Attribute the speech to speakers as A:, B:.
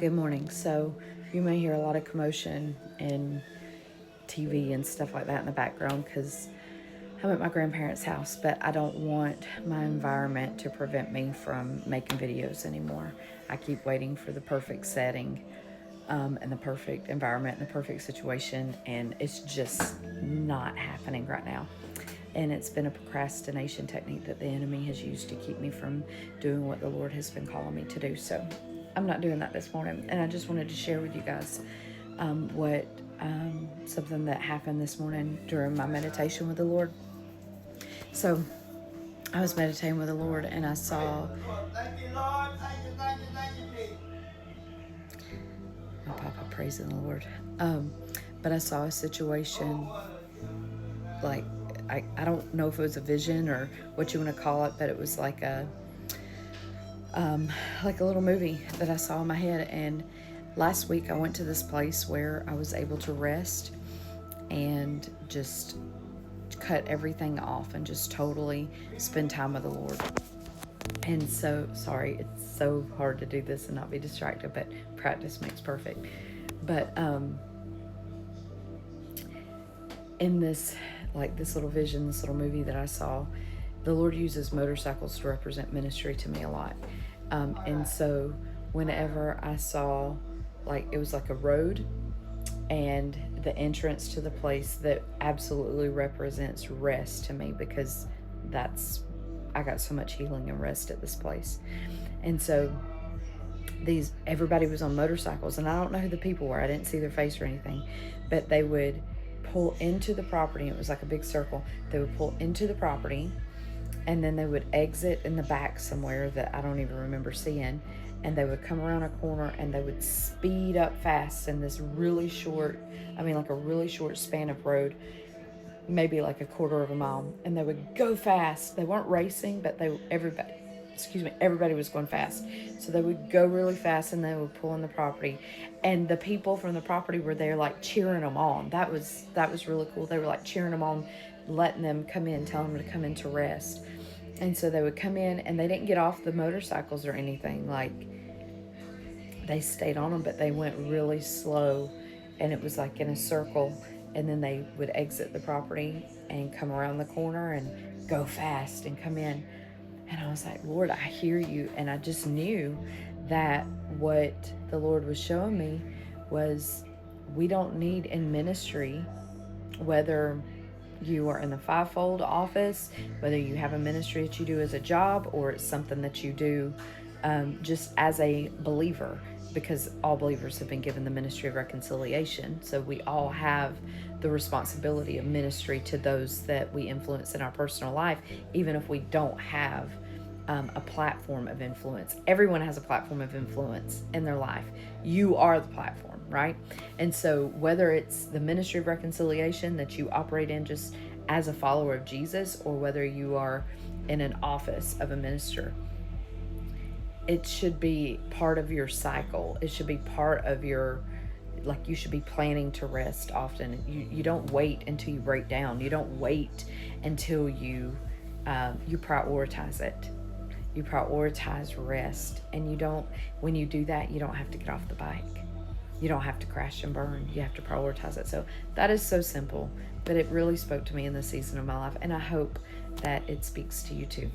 A: Good morning. So, you may hear a lot of commotion and TV and stuff like that in the background because I'm at my grandparents' house, but I don't want my environment to prevent me from making videos anymore. I keep waiting for the perfect setting and the perfect environment and the perfect situation, and it's just not happening right now. And it's been a procrastination technique that the enemy has used to keep me from doing what the Lord has been calling me to do. So I'm not doing that this morning. And I just wanted to share with you guys what something that happened this morning during my meditation with the Lord. So I was meditating with the Lord, and I saw my papa praising the Lord. But I saw a situation like I don't know if it was a vision or what you want to call it, but it was like a little movie that I saw in my head. And last week I went to this place where I was able to rest and just cut everything off and just totally spend time with the Lord. And so, sorry, it's so hard to do this and not be distracted, but practice makes perfect. But in this, like this little vision, this little movie that I saw, the Lord uses motorcycles to represent ministry to me a lot. And so whenever I saw, like, it was like a road and the entrance to the place that absolutely represents rest to me, because I got so much healing and rest at this place. And so everybody was on motorcycles, and I don't know who the people were. I didn't see their face or anything, but they would pull into the property. It was like a big circle. They would pull into the property, and then they would exit in the back somewhere that I don't even remember seeing, and they would come around a corner and they would speed up fast in this really short, like a really short span of road, maybe like a quarter of a mile, and they would go fast. They weren't racing, but everybody was going fast. So they would go really fast and they would pull in the property, and the people from the property were there like cheering them on. That was really cool. They were like cheering them on, letting them come in, telling them to come in to rest. And so they would come in, and they didn't get off the motorcycles or anything. Like, they stayed on them, but they went really slow, and it was like in a circle. And then they would exit the property and come around the corner and go fast and come in. And I was like, Lord, I hear you. And I just knew that what the Lord was showing me was, we don't need in ministry, whether you are in the fivefold office, whether you have a ministry that you do as a job, or it's something that you do just as a believer, because all believers have been given the ministry of reconciliation. So we all have the responsibility of ministry to those that we influence in our personal life, even if we don't have a platform of influence. Everyone has a platform of influence in their life. You are the platform, right? And so whether it's the ministry of reconciliation that you operate in just as a follower of Jesus, or whether you are in an office of a minister, it should be part of your cycle. It should be part of your, like, you should be planning to rest often. You don't wait until you break down. You don't wait until you prioritize it. You prioritize rest, and when you do that, you don't have to get off the bike. You don't have to crash and burn. You have to prioritize it. So that is so simple, but it really spoke to me in this season of my life, and I hope that it speaks to you too.